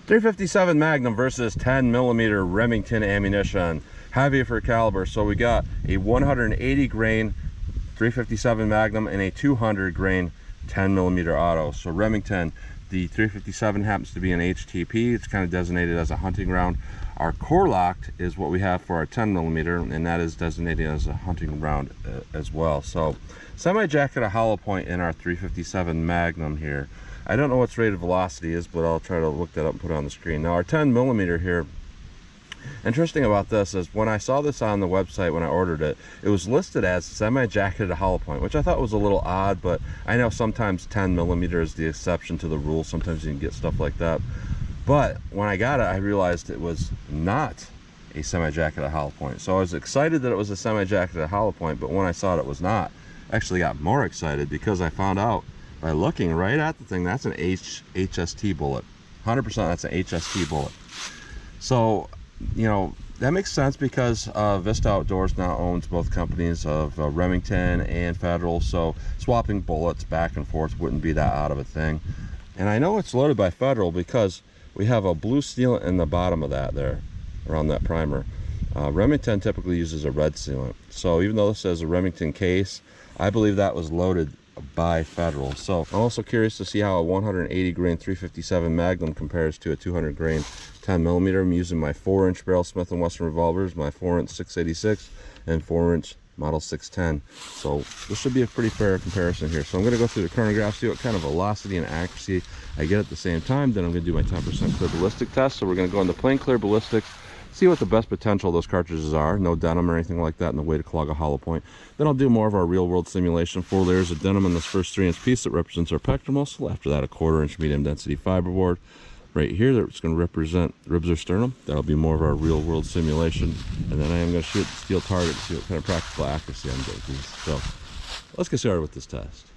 .357 Magnum versus 10mm Remington ammunition, heavier for caliber. So we got a 180 grain .357 Magnum and a 200 grain 10mm auto. So Remington, the .357 happens to be an HTP. It's kind of designated as a hunting round. Our Core-Lokt is what we have for our 10mm, and that is designated as a hunting round as well. So semi-jacketed hollow point in our .357 Magnum here. I don't know what's rated velocity is, but I'll try to look that up and put it on the screen. Now our 10mm here, interesting about this is when I saw this on the website when I ordered it, it was listed as semi-jacketed hollow point, which I thought was a little odd, but I know sometimes 10mm is the exception to the rule. Sometimes you can get stuff like that. But when I got it, I realized it was not a semi-jacketed hollow point. So I was excited that it was a semi-jacketed hollow point, but when I saw it was not, I actually got more excited because I found out by looking right at the thing, that's an HST bullet. 100% that's an HST bullet. So, you know, that makes sense because Vista Outdoors now owns both companies of Remington and Federal, so swapping bullets back and forth wouldn't be that out of a thing. And I know it's loaded by Federal because we have a blue sealant in the bottom of that there, around that primer. Remington typically uses a red sealant. So even though this says a Remington case, I believe that was loaded by Federal. So I'm also curious to see how a 180 grain .357 Magnum compares to a 200 grain 10mm. I'm using my 4-inch barrel Smith & Wesson revolvers, my 4-inch 686 and 4-inch model 610. So this should be a pretty fair comparison here. So I'm going to go through the chronograph, see what kind of velocity and accuracy I get at the same time. Then I'm going to do my 10% clear ballistic test. So we're going to go into plain clear ballistics, see what the best potential of those cartridges are. No denim or anything like that in the way to clog a hollow point. Then I'll do more of our real world simulation. 4 layers of denim in this first 3-inch piece that represents our pectoral muscle. After that, a 1/4-inch medium density fiberboard right here that's going to represent ribs or sternum. That'll be more of our real world simulation. And then I am going to shoot the steel target to see what kind of practical accuracy I'm getting these. So let's get started with this test.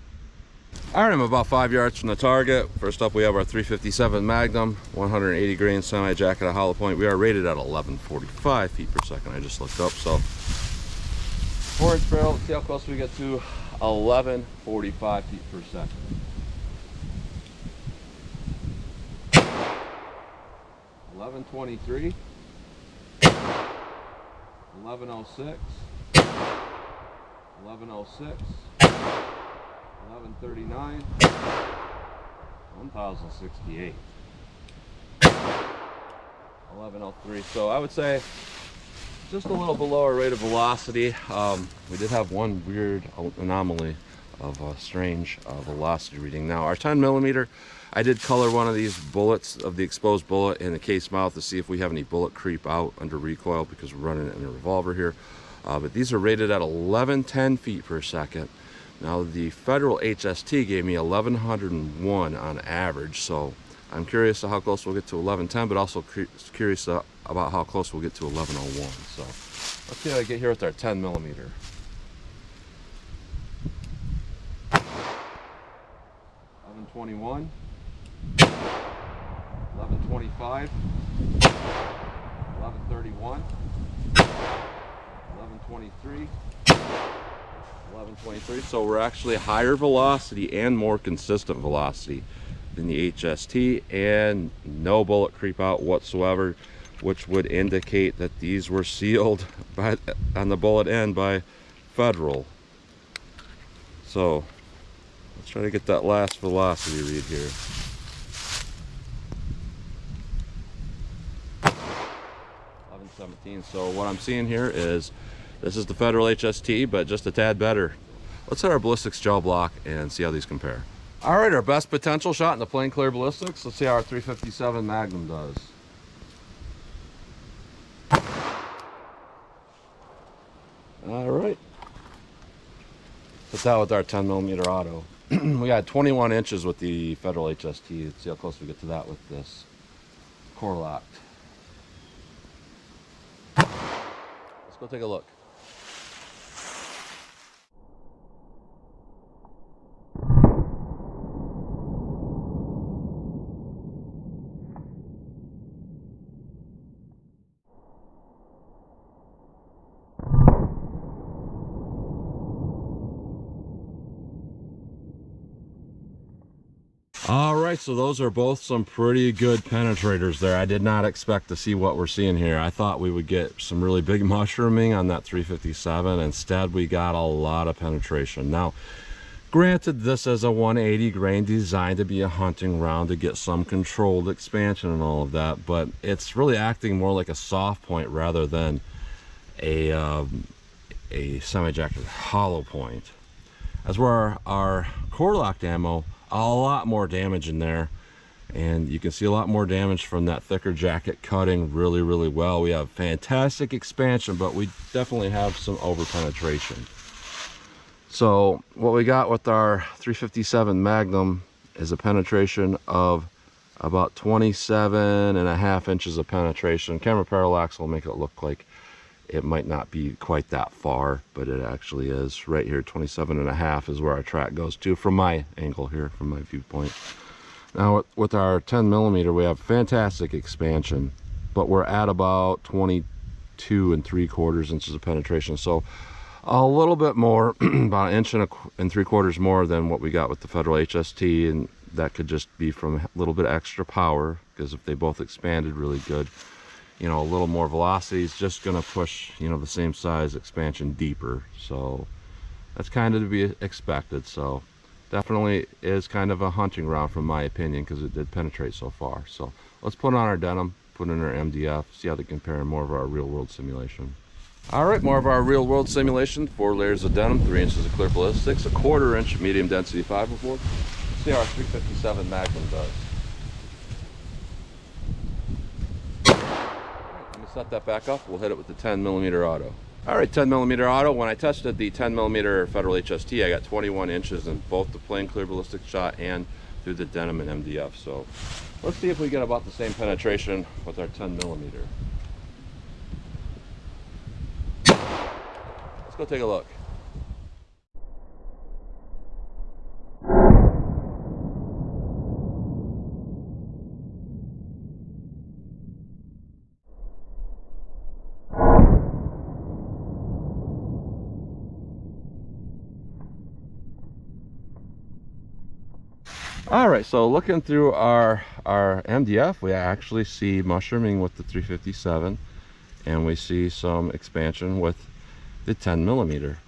All right, I'm about 5 yards from the target. First up, we have our .357 Magnum, 180 grain semi-jacketed hollow point. We are rated at 1145 feet per second. I just looked up, so 4-inch barrel. Let's see how close we get to 1145 feet per second. 1123, 1106, 1106, 1139, 1068, 1103. So I would say just a little below our rate of velocity. We did have one weird anomaly of a strange velocity reading. Now our 10mm, I did color one of these bullets of the exposed bullet in the case mouth to see if we have any bullet creep out under recoil because we're running it in a revolver here. But these are rated at 1110 feet per second. Now the Federal HST gave me 1101 on average, so I'm curious to how close we'll get to 1110, but also curious about how close we'll get to 1101. So let's see how I get here with our 10mm. 1121, 1125, 1131, 1123, 1123. So we're actually higher velocity and more consistent velocity than the HST, and no bullet creep out whatsoever, which would indicate that these were sealed on the bullet end by Federal. So let's try to get that last velocity read here. 1117. So what I'm seeing here is this is the Federal HST, but just a tad better. Let's hit our ballistics gel block and see how these compare. All right, our best potential shot in the plain clear ballistics. Let's see how our .357 Magnum does. All right. Put that with our 10mm auto. We got 21 inches with the Federal HST. Let's see how close we get to that with this Core-Lokt. Let's go take a look. All right, so those are both some pretty good penetrators there. I did not expect to see what we're seeing here. I thought we would get some really big mushrooming on that 357. Instead, we got a lot of penetration. Now, granted, this is a 180 grain designed to be a hunting round to get some controlled expansion and all of that, but it's really acting more like a soft point rather than a semi-ejected hollow point. As where our Core-Lokt ammo, a lot more damage in there, and you can see a lot more damage from that thicker jacket cutting really well. We have fantastic expansion, but we definitely have some over penetration. So what we got with our 357 Magnum is a penetration of about 27.5 inches of penetration. Camera parallax will make it look like it might not be quite that far, but it actually is. Right here, 27.5 is where our track goes to from my angle here, from my viewpoint. Now with our 10 millimeter, we have fantastic expansion, but we're at about 22.75 inches of penetration. So a little bit more, about 1.75 more than what we got with the Federal HST, and that could just be from a little bit extra power, because if they both expanded really good, you know, a little more velocity is just going to push, you know, the same size expansion deeper. So that's kind of to be expected. So definitely is kind of a hunting round from my opinion, because it did penetrate so far. So let's put on our denim, put in our MDF, see how they compare in more of our real world simulation. All right, more of our real world simulation. 4 layers of denim, 3 inches of clear ballistics, 1/4 inch medium density 504. See how our 357 Magnum does. Set that back up, we'll hit it with the 10 millimeter auto. All right, 10 millimeter auto. When I tested the 10 millimeter Federal HST, I got 21 inches in both the plain clear ballistic shot and through the denim and MDF. So let's see if we get about the same penetration with our 10 millimeter. Let's go take a look. All right, so looking through our MDF, we actually see mushrooming with the 357, and we see some expansion with the 10 millimeter.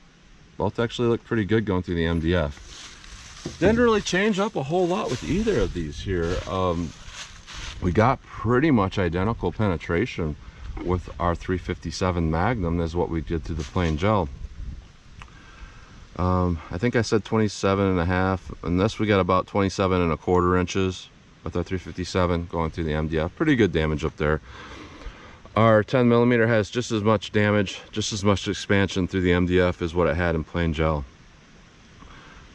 Both actually look pretty good going through the MDF. Didn't really change up a whole lot with either of these here. We got pretty much identical penetration with our 357 Magnum as what we did through the plain gel. I think I said 27.5, and this we got about 27.25 inches with our 357 going through the MDF. Pretty good damage up there. Our 10 millimeter has just as much damage, just as much expansion through the MDF as what it had in plain gel.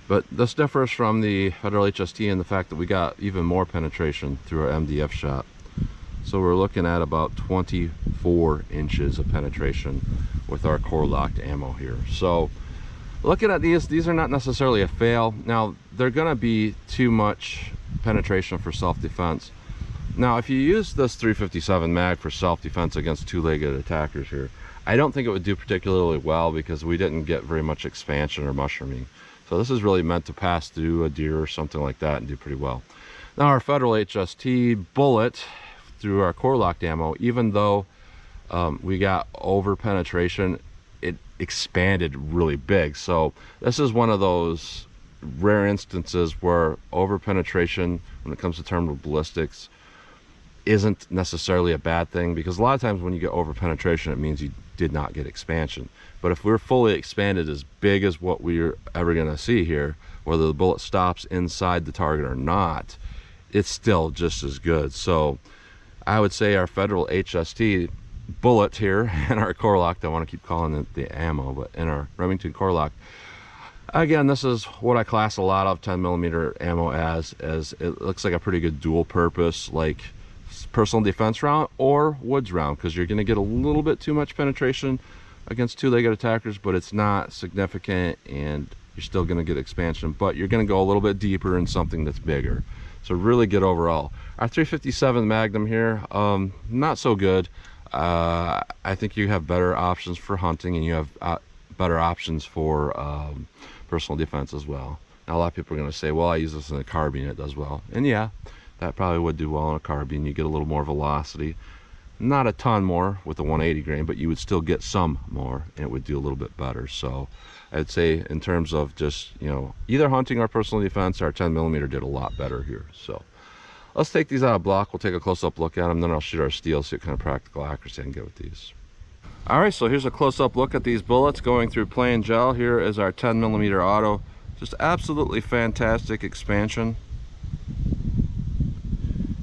But this differs from the Federal HST in the fact that we got even more penetration through our MDF shot. So we're looking at about 24 inches of penetration with our Core-Lokt ammo here. So looking at these are not necessarily a fail. Now, they're going to be too much penetration for self-defense. Now, if you use this 357 mag for self-defense against two-legged attackers here, I don't think it would do particularly well, because we didn't get very much expansion or mushrooming. So this is really meant to pass through a deer or something like that and do pretty well. Now, our Federal HST bullet through our Core-Lokt ammo, even though we got over penetration, it expanded really big. So this is one of those rare instances where over penetration when it comes to terminal ballistics isn't necessarily a bad thing, because a lot of times when you get over penetration, it means you did not get expansion. But if we're fully expanded as big as what we're ever going to see here, whether the bullet stops inside the target or not, it's still just as good. So I would say our Federal HST bullet here and our Core-Lokt, I want to keep calling it the ammo, but in our Remington Core-Lokt, again, this is what I class a lot of 10 millimeter ammo as it looks like a pretty good dual purpose, like personal defense round or woods round, because you're going to get a little bit too much penetration against two-legged attackers, but it's not significant, and you're still going to get expansion, but you're going to go a little bit deeper in something that's bigger. So really good overall. Our 357 Magnum here, not so good. I think you have better options for hunting, and you have better options for personal defense as well. Now, a lot of people are going to say, well, I use this in a carbine, it does well. And yeah, that probably would do well in a carbine. You get a little more velocity. Not a ton more with the 180 grain, but you would still get some more, and it would do a little bit better. So I'd say in terms of just, you know, either hunting or personal defense, our 10 millimeter did a lot better here. So let's take these out of block. We'll take a close-up look at them, then I'll shoot our steel, see what kind of practical accuracy I can get with these. All right, so here's a close-up look at these bullets going through plain gel. Here is our 10 millimeter auto. Just absolutely fantastic expansion.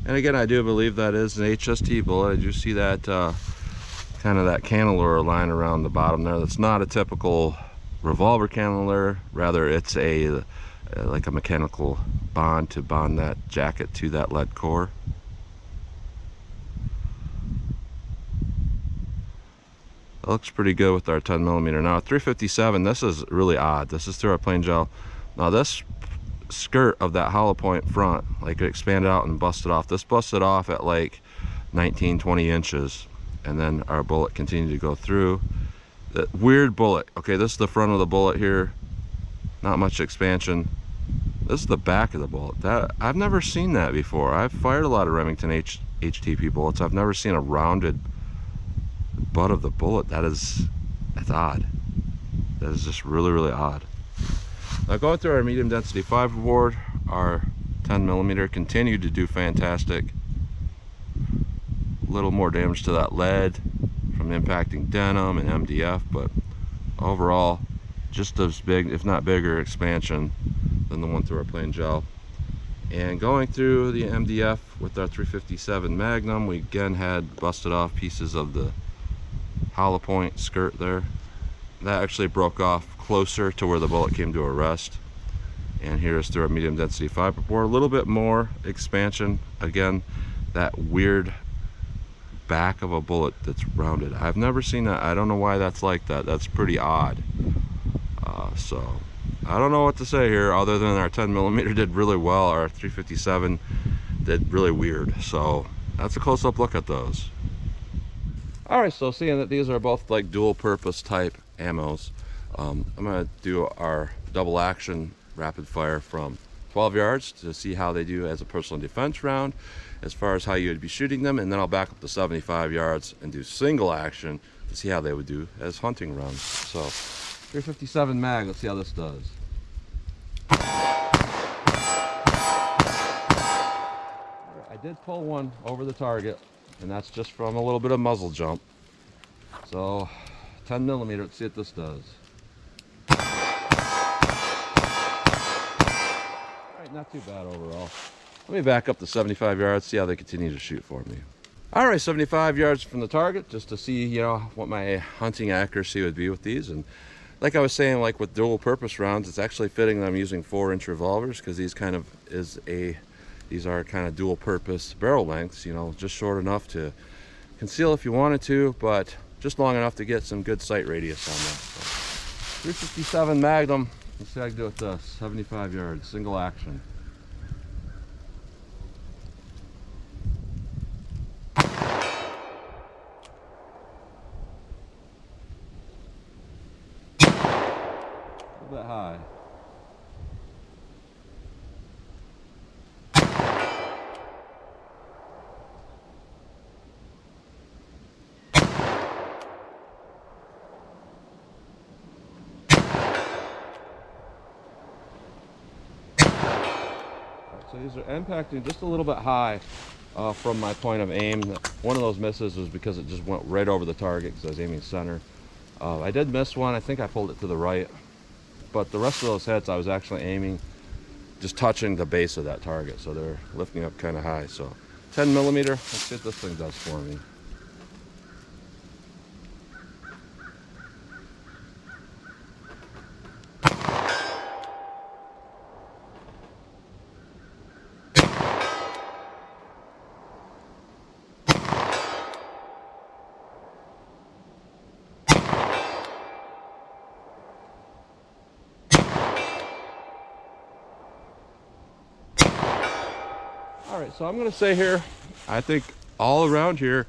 And again, I do believe that is an HST bullet. I do see that kind of that cantilever line around the bottom there. That's not a typical revolver cantilever. Rather, it's a like a mechanical bond to bond that jacket to that lead core. It looks pretty good with our 10 millimeter. Now, 357, this is really odd. This is through our plain gel. Now, this skirt of that hollow point front, like it expanded out and busted off. This busted off at like 19-20 inches, and then our bullet continued to go through. That weird bullet. Okay, this is the front of the bullet here. Not much expansion. This is the back of the bullet. That I've never seen that before. I've fired a lot of Remington HTP bullets. I've never seen a rounded butt of the bullet. That's odd. That is just really odd. Now, going through our medium density fiber board, our 10 millimeter continued to do fantastic. A little more damage to that lead from impacting denim and MDF, but overall just as big, if not bigger, expansion than the one through our plain gel. And going through the MDF with our 357 Magnum, we again had busted off pieces of the hollow point skirt there. That actually broke off closer to where the bullet came to a rest. And here's through our medium density fiber board, a little bit more expansion. Again, that weird back of a bullet that's rounded. I've never seen that. I don't know why that's like that. That's pretty odd. So I don't know what to say here other than our 10 millimeter did really well. Our 357 did really weird. So that's a close-up look at those. All right, so seeing that these are both like dual purpose type ammos, I'm gonna do our double action rapid fire from 12 yards to see how they do as a personal defense round, as far as how you would be shooting them, and then I'll back up to 75 yards and do single action to see how they would do as hunting rounds. So 357 mag, let's see how this does. I did pull one over the target, and that's just from a little bit of muzzle jump. So 10 millimeter, let's see what this does. Alright, not too bad overall. Let me back up to 75 yards, see how they continue to shoot for me. Alright, 75 yards from the target, just to see, you know, what my hunting accuracy would be with these. And like I was saying, like with dual purpose rounds, it's actually fitting that I'm using 4-inch revolvers, because these are kind of dual purpose barrel lengths, you know, just short enough to conceal if you wanted to, but just long enough to get some good sight radius on that. So, 357 Magnum, let's see how I can do with this. 75 yards, single action. A little bit high. So these are impacting just a little bit high from my point of aim. One of those misses was because it just went right over the target because I was aiming center. I did miss one. I think I pulled it to the right. But the rest of those hits, I was actually aiming, just touching the base of that target. So they're lifting up kind of high. So 10 millimeter, let's see what this thing does for me. All right, so I'm going to say here, I think all around here,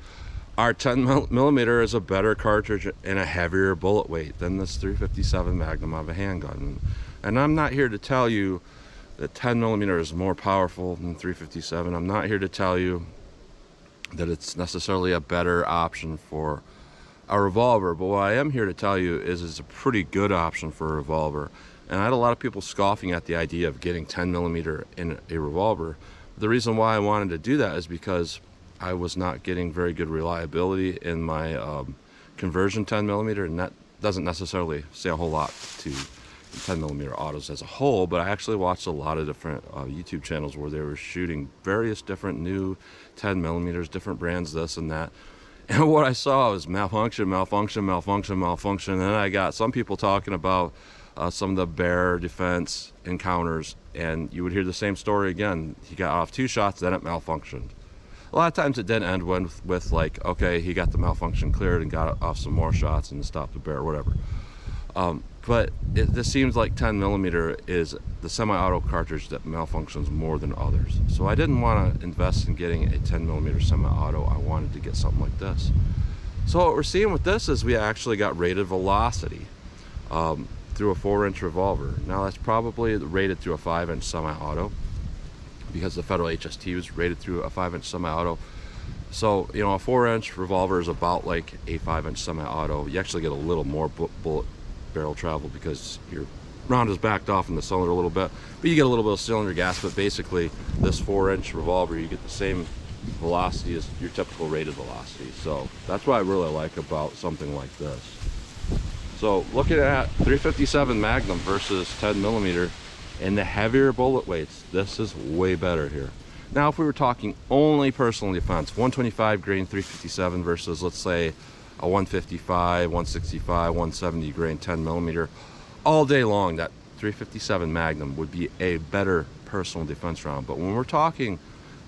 our 10 millimeter is a better cartridge and a heavier bullet weight than this 357 Magnum of a handgun. And I'm not here to tell you that 10 millimeter is more powerful than 357. I'm not here to tell you that it's necessarily a better option for a revolver, but what I am here to tell you is it's a pretty good option for a revolver. And I had a lot of people scoffing at the idea of getting 10 millimeter in a revolver. The reason why I wanted to do that is because I was not getting very good reliability in my conversion 10 millimeter, and that doesn't necessarily say a whole lot to 10 millimeter autos as a whole, but I actually watched a lot of different YouTube channels where they were shooting various different new 10 millimeters, different brands, this and that. And what I saw was malfunction, malfunction, malfunction, malfunction. And then I got some people talking about some of the bear defense encounters, and you would hear the same story again. He got off 2 shots, then it malfunctioned. A lot of times it didn't end with like, okay, he got the malfunction cleared and got off some more shots and stopped the bear or whatever. But this seems like 10 millimeter is the semi-auto cartridge that malfunctions more than others. So I didn't want to invest in getting a 10 millimeter semi-auto. I wanted to get something like this. So what we're seeing with this is we actually got rated velocity through a 4-inch revolver. Now that's probably rated through a 5-inch semi-auto, because the federal HST was rated through a 5-inch semi-auto. So, you know, a 4-inch revolver is about like a 5-inch semi-auto. You actually get a little more bullet barrel travel because your round is backed off in the cylinder a little bit, but you get a little bit of cylinder gas. But basically this 4-inch revolver, you get the same velocity as your typical rated velocity. So that's what I really like about something like this. So looking at 357 Magnum versus 10 millimeter and the heavier bullet weights, this is way better here. Now if we were talking only personal defense, 125 grain 357 versus, let's say, a 155, 165, 170 grain 10 millimeter, all day long that 357 Magnum would be a better personal defense round. But when we're talking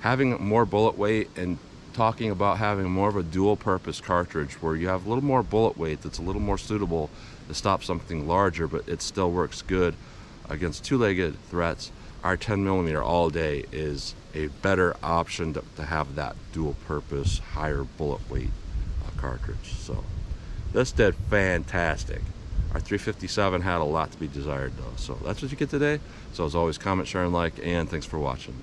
having more bullet weight and talking about having more of a dual purpose cartridge where you have a little more bullet weight that's a little more suitable to stop something larger, but it still works good against 2-legged threats, our 10 millimeter all day is a better option to have that dual purpose higher bullet weight cartridge. So this did fantastic. Our 357 had a lot to be desired though. So that's what you get today. So as always, comment, share, and like, and thanks for watching.